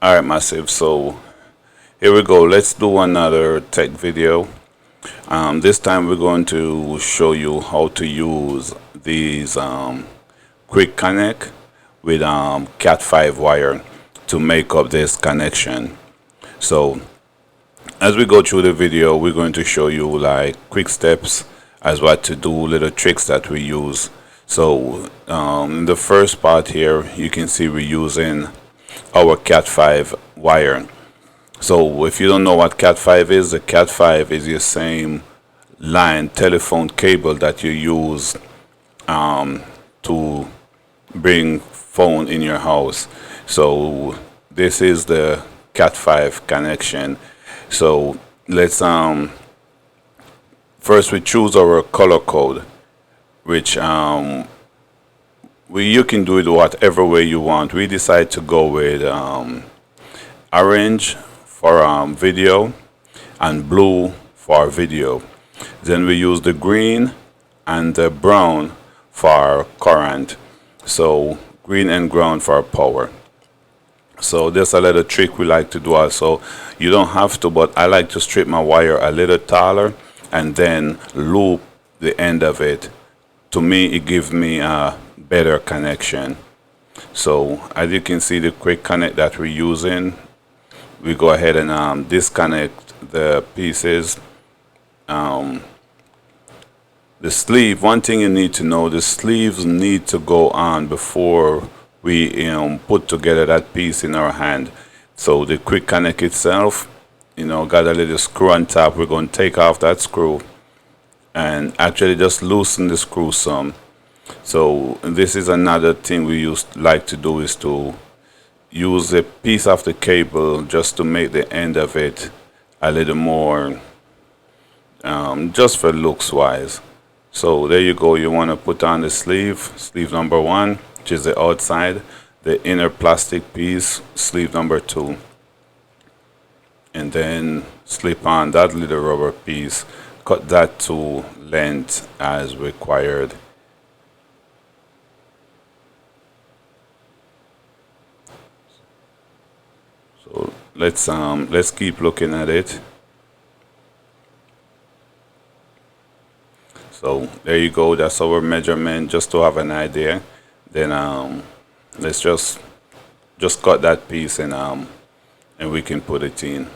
Alright, massive. So here we go. Let's do another tech video. This time we're going to show you how to use these quick connect with Cat5 wire to make up this connection. So as we go through the video, we're going to show you like quick steps as what to do, little tricks that we use. So in the first part here, you can see we're using our Cat5 wire. So if you don't know what Cat5 is, the Cat5 is your same line telephone cable that you use to bring phone in your house. So this is the Cat5 connection. So let's first we choose our color code, which you can do it whatever way you want. We decide to go with orange for video and blue for video. Then we use the green and the brown for current. So green and brown for power. So there's a little trick we like to do also. You don't have to, but I like to strip my wire a little taller and then loop the end of it. To me, it gives me a better connection. So as you can see, the quick connect that we're using, we go ahead and disconnect the pieces. The sleeve, one thing you need to know, the sleeves need to go on before we put together that piece in our hand. So the quick connect itself, got a little screw on top. We're going to take off that screw and actually just loosen the screw some. So this is another thing we like to do, is to use a piece of the cable just to make the end of it a little more just for looks wise. So there you go. You want to put on the sleeve number 1, which is the outside, the inner plastic piece, sleeve number 2, and then slip on that little rubber piece. Cut that to length as required. So let's keep looking at it. So there you go. That's our measurement, just to have an idea. Then let's just cut that piece and we can put it in.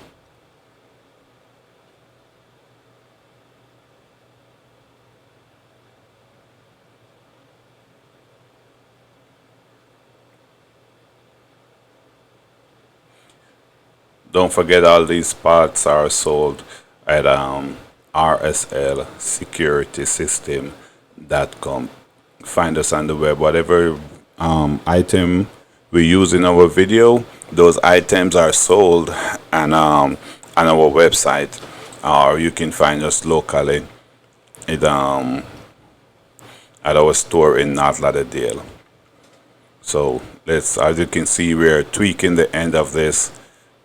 Don't forget, all these parts are sold at rslsecuritysystem.com. Find us on the web. Whatever item we use in our video, those items are sold on our website, or you can find us locally at our store in North Lauderdale. So as you can see, we're tweaking the end of this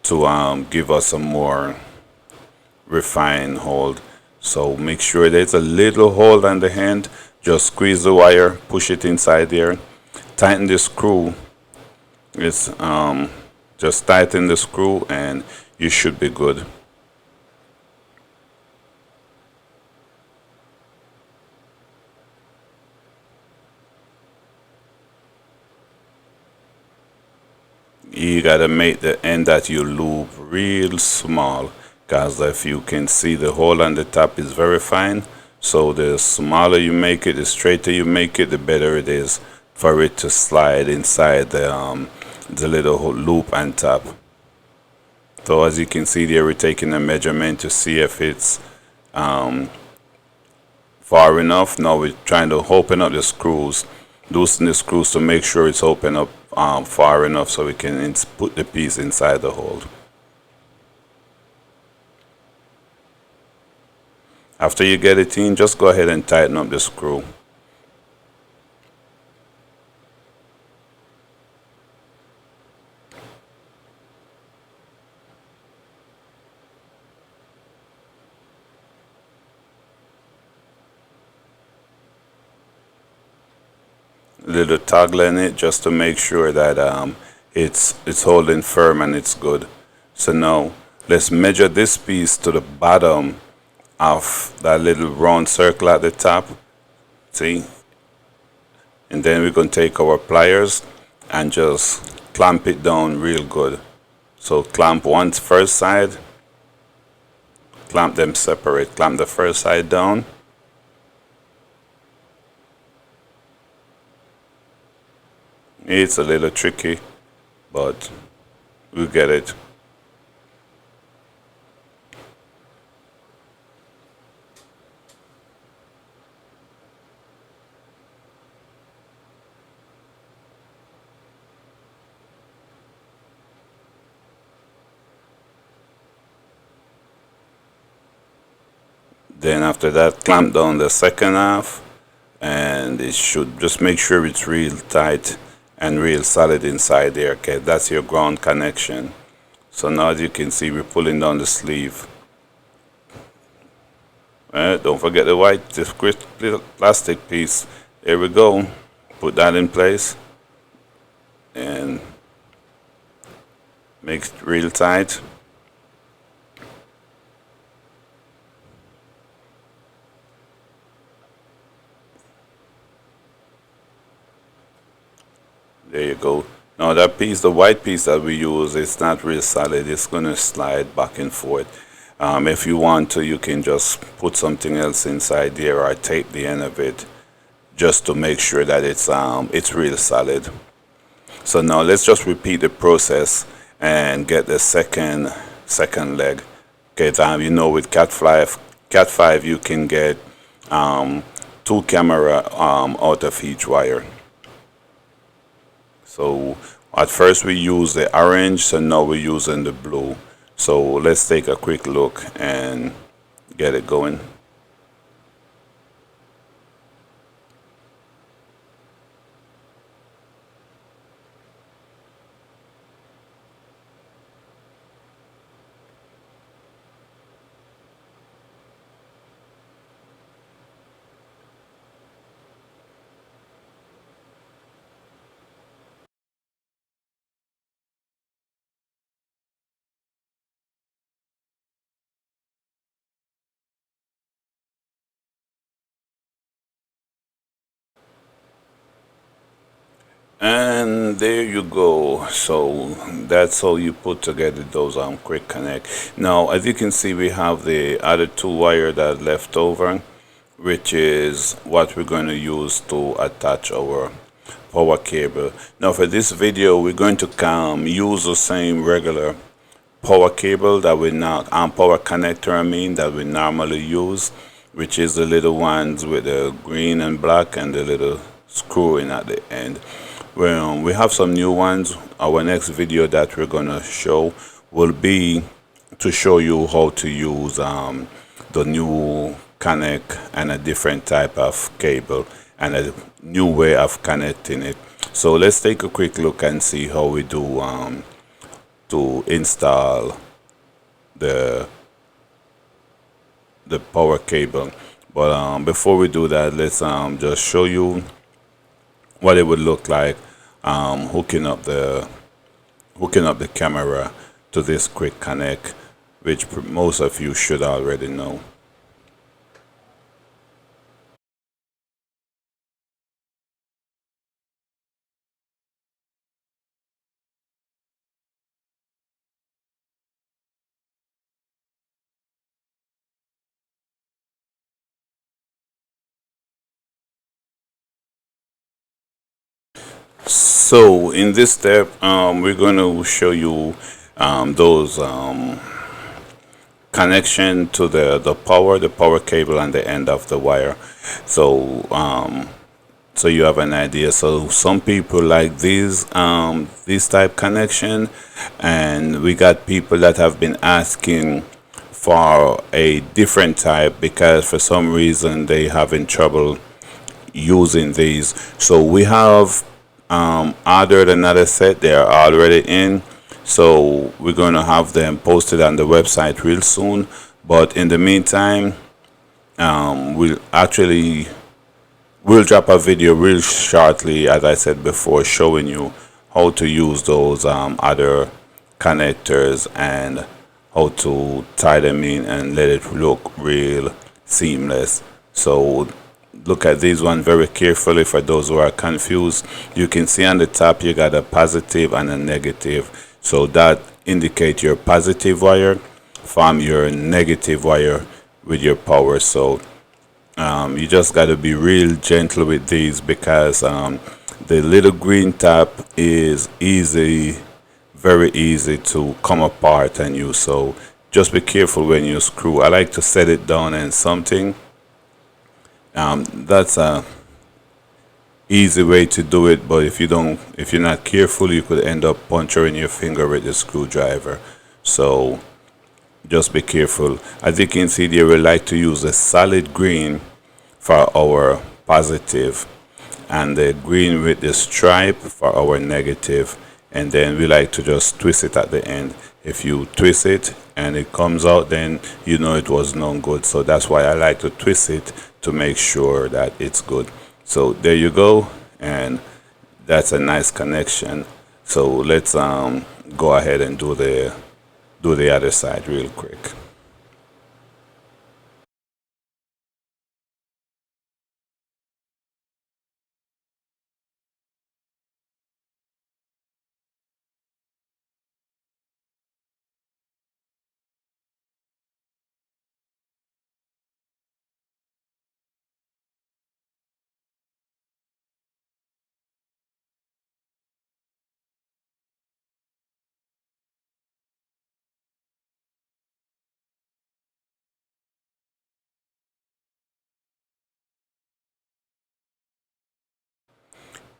to give us a more refined hold. So make sure there's a little hold on the hand. Just squeeze the wire, push it inside there, tighten the screw. It's just tighten the screw and you should be good. You gotta make the end that you loop real small, because if you can see, the hole on the top is very fine. So the smaller you make it, the straighter you make it, the better it is for it to slide inside the little loop on top. So as you can see there, we're taking a measurement to see if it's far enough. Now we're trying to open up the screws, loosen the screws to make sure it's open up far enough so we can put the piece inside the hole. After you get it in, just go ahead and tighten up the screw. Little toggle in it just to make sure that it's holding firm and it's good. So now let's measure this piece to the bottom of that little round circle at the top. See? And then we're going to take our pliers and just clamp it down real good. So clamp one first side, clamp them separate, clamp the first side down. It's a little tricky, but we'll get it. Then after that, clamp down the second half, and it should just make sure it's real tight and real solid inside there. Okay, that's your ground connection. So now as you can see, we're pulling down the sleeve. Don't forget the white, this plastic piece. There we go. Put that in place and make it real tight. There you go. Now that piece, the white piece that we use, it's not real solid. It's going to slide back and forth. If you want to, you can just put something else inside there or tape the end of it just to make sure that it's real solid. So now let's just repeat the process and get the second leg. Okay, you know with Cat 5 you can get 2 camera out of each wire. So at first we use the orange, so now we're using the blue. So let's take a quick look and get it going. And there you go. So that's how you put together those quick connect. Now as you can see, we have the other 2 wire that left over, which is what we're going to use to attach our power cable. Now for this video we're going to use the same regular power cable that we now power connector that we normally use, which is the little ones with the green and black and the little screwing at the end. Well, we have some new ones. Our next video that we're gonna show will be to show you how to use the new connect and a different type of cable and a new way of connecting it. So let's take a quick look and see how we do to install the power cable. But before we do that, let's just show you what it would look like hooking up the camera to this quick connect, which most of you should already know. So in this step, we're going to show you those connection to the power cable and the end of the wire. So so you have an idea. So some people like these type connection, and we got people that have been asking for a different type because for some reason they having trouble using these. So we have ordered another set. They are already in, so we're going to have them posted on the website real soon. But in the meantime, we'll drop a video real shortly, as I said before, showing you how to use those other connectors and how to tie them in and let it look real seamless. So look at these one very carefully for those who are confused. You can see on the top you got a positive and a negative. So that indicate your positive wire from your negative wire with your power. So you just got to be real gentle with these because the little green tap is easy, very easy to come apart and use. So just be careful when you screw. I like to set it down in something. That's a easy way to do it, but if you're not careful, you could end up puncturing your finger with the screwdriver. So just be careful. As you can see there, we like to use a solid green for our positive and the green with the stripe for our negative, and then we like to just twist it at the end. If you twist it and it comes out, then you know it was no good. So that's why I like to twist it to make sure that it's good. So there you go, and that's a nice connection. So let's go ahead and do the other side real quick.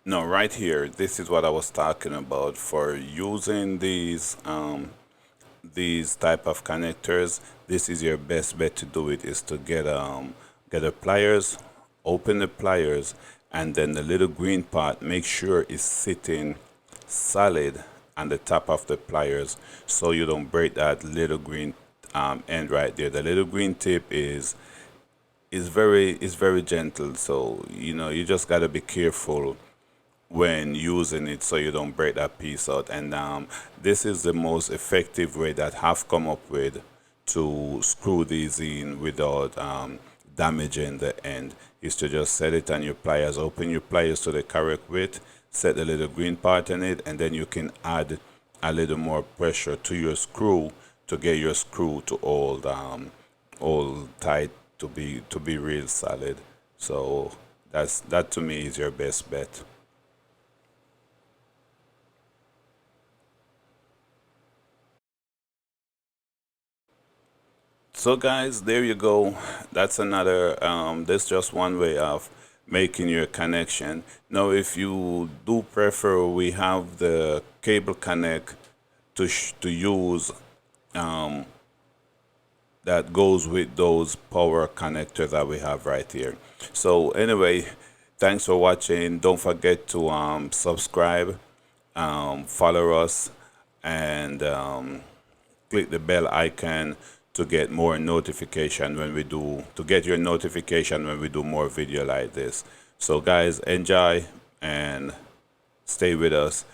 No, right here, this is what I was talking about for using these type of connectors. This is your best bet to do it is to get a pliers, open the pliers, and then the little green part, make sure it's sitting solid on the top of the pliers so you don't break that little green end right there. The little green tip is very gentle, so you know you just gotta be careful when using it so you don't break that piece out. And this is the most effective way that I've come up with to screw these in without damaging the end, is to just set it on your pliers, open your pliers to the correct width, set the little green part in it, and then you can add a little more pressure to your screw to get your screw to hold tight to be real solid. So that to me is your best bet. So guys, there you go. That's another, that's just one way of making your connection. Now, if you do prefer, we have the cable connect to use that goes with those power connectors that we have right here. So anyway, thanks for watching. Don't forget to subscribe, follow us, and click the bell icon to get more notification when we do to get your notification when we do more video like this. So guys, enjoy and stay with us.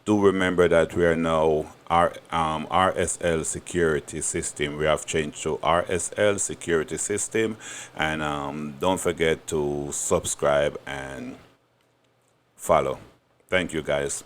Do remember that we are now RSL security system. We have changed to RSL security system, and don't forget to subscribe and follow. Thank you guys.